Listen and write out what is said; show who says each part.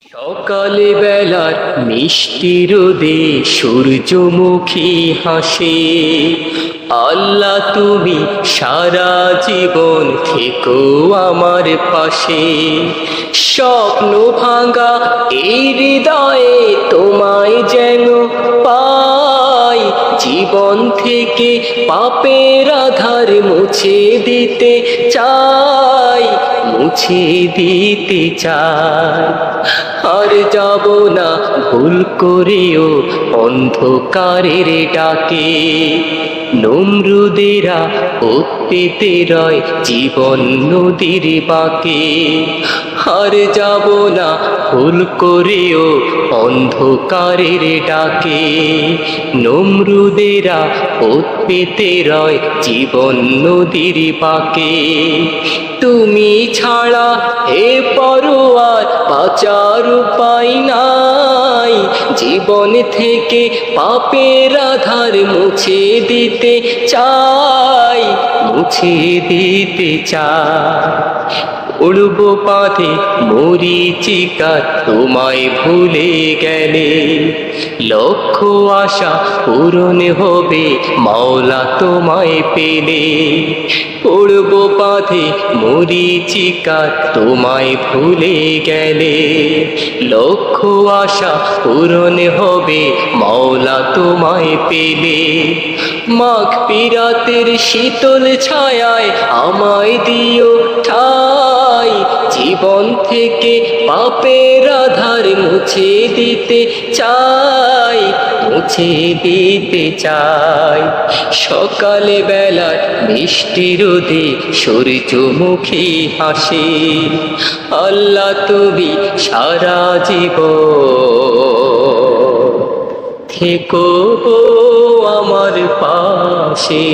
Speaker 1: সকালে বেলার মিষ্টি রোদে সূর্যমুখী হাসে। আল্লাহ তুমি সারা জীবন থেকো আমার পাশে। স্বপ্ন ভাঙা এই হৃদয়ে তোমায় যেন পাই, জীবন থেকে পাপের আধার মুছে দিতে চাই, মুছে দিতে চাই। আর যাব না ভুল করেও অন্ধকারের ডাকে, নমরুদেরা ওত পেতে রয় জীবন নদীর বাঁকে। আর যাব না ভুল করেও অন্ধকারের ডাকে, নমরুদেরা ওত পেতে রয় জীবন নদীর বাঁকে। তুমি ছাড়া হে পরোয়ার বাঁচার উপায় নাই, জীবন থেকে পাপের আধার মুছে দিতে চাই, মুছে দিতে চাই। উড়ব পাথে মরীচিকা তোমায় ভুলে গেলে, লক্ষ আশা পূরণ হবে মাওলা তোমায় পেলে। উড়ব পাথে মরীচিকা তোমায় ভুলে গেলে, লক্ষ আশা পূরণ হবে মাওলা তোমায় পেলে। মাগফিরাতের শীতল ছায়ায় আমায় দিও ঠাই, জীবন থেকে পাপের আধার মুছে দিতে চাই, মুছে দিতে চাই। সকালে বেলার মিষ্টি রোদে সূর্যমুখী হাসে। আল্লাহ তুমি সারা জীবন থেকো আমার পাশে।